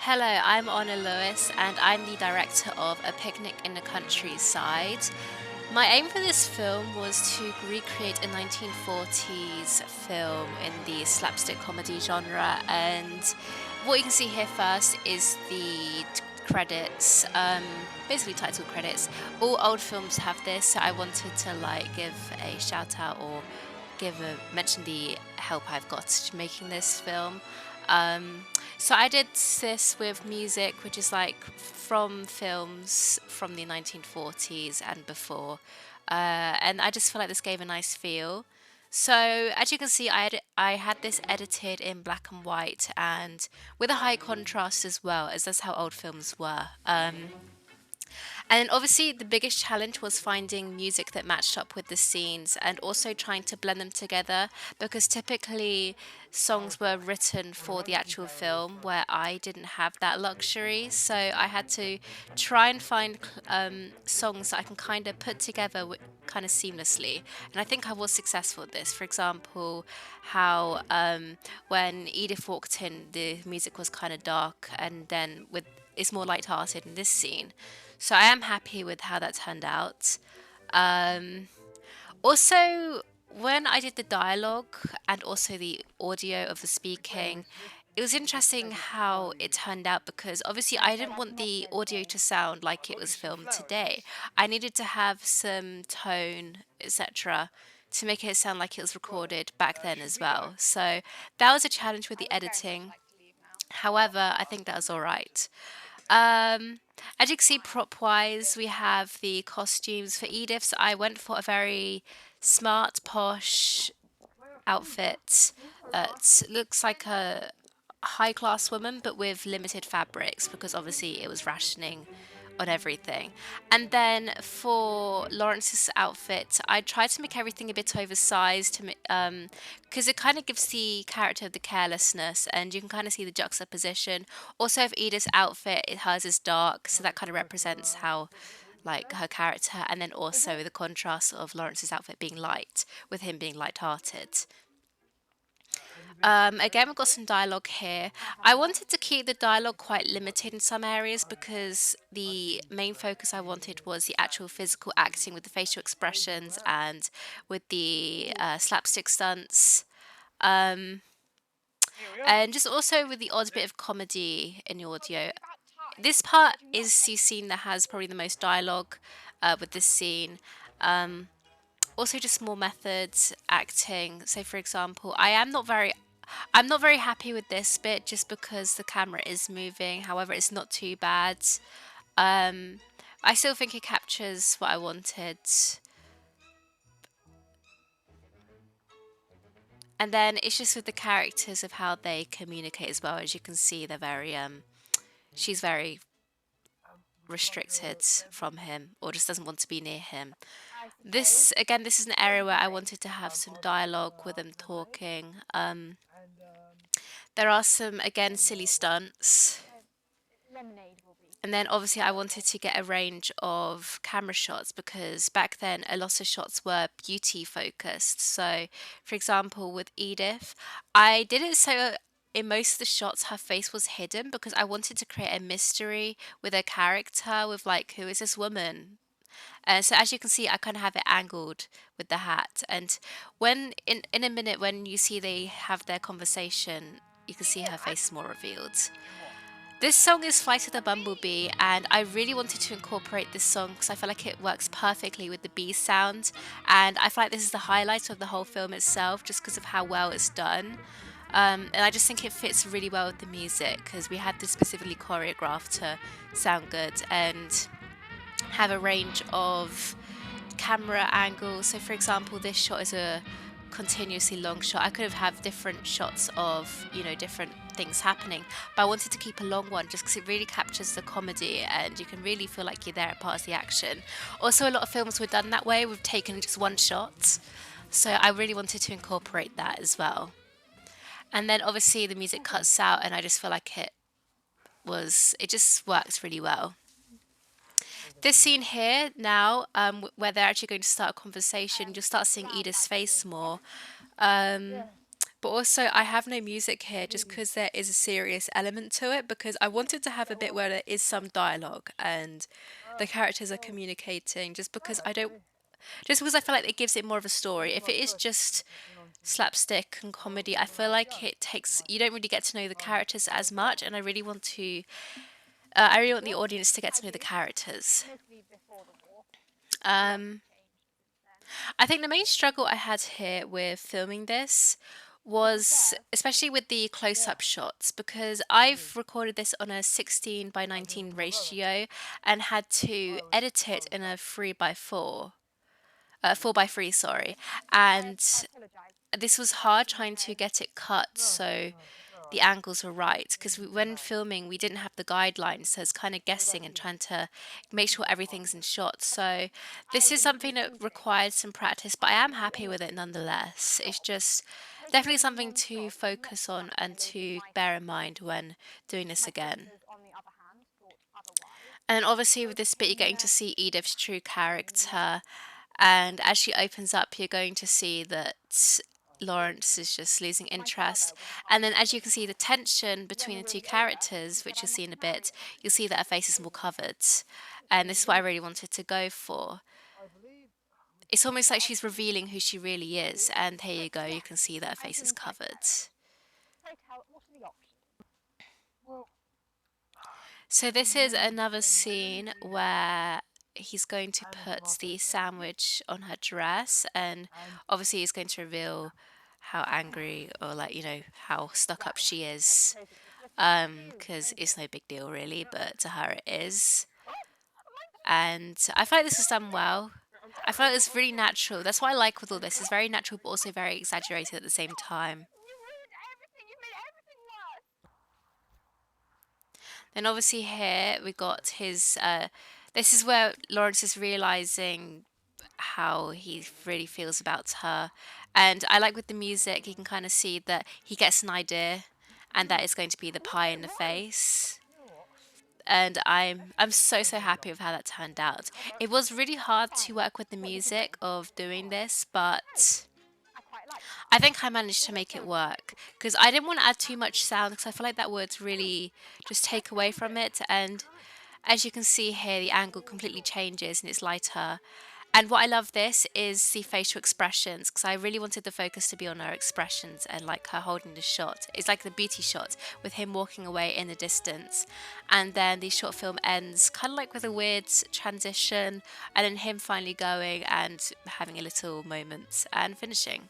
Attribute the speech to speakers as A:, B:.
A: Hello, I'm Honor Lewis, and I'm the director of A Picnic in the Countryside. My aim for this film was to recreate a 1940s film in the slapstick comedy genre, and what you can see here first is the credits, basically title credits. All old films have this, so I wanted to give a shout out or give a mention the help I've got to making this film. Um, so I did this with music, which is like from films from the 1940s and before, and I just feel like this gave a nice feel. So as you can see, I had this edited in black and white and with a high contrast as well, as that's how old films were. And obviously, the biggest challenge was finding music that matched up with the scenes and also trying to blend them together because typically songs were written for the actual film where I didn't have that luxury. So I had to try and find songs that I can kind of put together kind of seamlessly. And I think I was successful at this. For example, how when Edith walked in, the music was kind of dark, and then with it's more light-hearted in this scene. So I am happy with how that turned out. Um, Also, when I did the dialogue and also the audio of the speaking, it was interesting how it turned out because obviously I didn't want the audio to sound like it was filmed today. I needed to have some tone, etc., to make it sound like it was recorded back then as well. So that was a challenge with the editing. However, I think that was all right. Um, as you can see, prop wise, we have the costumes for Edith. So I went for a very smart, posh outfit. It looks like a high class woman, but with limited fabrics because obviously it was rationing on everything. And then for Lawrence's outfit, I tried to make everything a bit oversized to because it kind of gives the character the carelessness, and you can kind of see the juxtaposition. Also, of Edith's outfit, hers is dark, so that kind of represents how like her character, and then also the contrast of Lawrence's outfit being light with him being light-hearted. Again, we've got some dialogue here. I wanted to keep the dialogue quite limited in some areas because the main focus I wanted was the actual physical acting with the facial expressions and with the slapstick stunts. Um, and just also with the odd bit of comedy in the audio. This part is the scene that has probably the most dialogue with this scene. Also, just more methods, acting. So, for example, I'm not very happy with this bit just because the camera is moving. However, it's not too bad. Um, I still think it captures what I wanted. And then it's just with the characters of how they communicate as well. As you can see, they're very she's very restricted from him or just doesn't want to be near him. This again, this is an area where I wanted to have some dialogue with them talking. There are some again silly stunts. And then obviously I wanted to get a range of camera shots because back then a lot of shots were beauty focused. So, for example, with Edith, I did it so in most of the shots her face was hidden because I wanted to create a mystery with her character with like who is this woman? So as you can see, I kind of have it angled with the hat. And when in a minute when you see they have their conversation, you can see her face more revealed. This song is Flight of the Bumblebee, and I really wanted to incorporate this song because I feel like it works perfectly with the bee sound. And I feel like this is the highlight of the whole film itself just because of how well it's done. And I just think it fits really well with the music because we had this specifically choreographed to sound good and have a range of camera angles. So, for example, this shot is a continuously long shot. I could have had different shots of, different things happening, but I wanted to keep a long one just because it really captures the comedy and you can really feel like you're there at part of the action. Also, a lot of films were done that way. We've taken just one shot. So I really wanted to incorporate that as well. And then obviously the music cuts out and I just feel like it just works really well. This scene here now, where they're actually going to start a conversation, you'll start seeing Edith's face more. Um, But also, I have no music here just because there is a serious element to it. Because I wanted to have a bit where there is some dialogue and the characters are communicating. Just because I feel like it gives it more of a story. If it is just slapstick and comedy, I feel like you don't really get to know the characters as much. And I really want the audience to get to know the characters. Um, I think the main struggle I had here with filming this was especially with the close-up shots because I've recorded this on a 16 by 19 ratio and had to edit it in a 3 by 4, 4 by 3, sorry. And this was hard trying to get it cut so the angles were right because when filming we didn't have the guidelines, so it's kind of guessing and trying to make sure everything's in shot. So this is something that required some practice, but I am happy with it nonetheless. It's just definitely something to focus on and to bear in mind when doing this again. And obviously with this bit you're getting to see Edith's true character, and as she opens up you're going to see that Lawrence is just losing interest. And then as you can see the tension between the two characters, which you'll see in a bit, you'll see that her face is more covered. And this is what I really wanted to go for. It's almost like she's revealing who she really is, and here you go, you can see that her face is covered. So this is another scene where he's going to put the sandwich on her dress, and obviously he's going to reveal how angry or like, how stuck up she is. Because it's no big deal really, but to her it is. And I feel like this was done well. I feel like it's really natural. That's what I like with all this. It's very natural, but also very exaggerated at the same time. Then obviously here we got his. This is where Lawrence is realizing how he really feels about her, and I like with the music you can kind of see that he gets an idea, and that is going to be the pie in the face. And I'm so happy with how that turned out. It was really hard to work with the music of doing this, but I think I managed to make it work because I didn't want to add too much sound because I feel like that would really just take away from it. And as you can see here, the angle completely changes and it's lighter. And what I love this is the facial expressions because I really wanted the focus to be on her expressions and like her holding the shot. It's like the beauty shot with him walking away in the distance. And then the short film ends kind of like with a weird transition and then him finally going and having a little moment and finishing.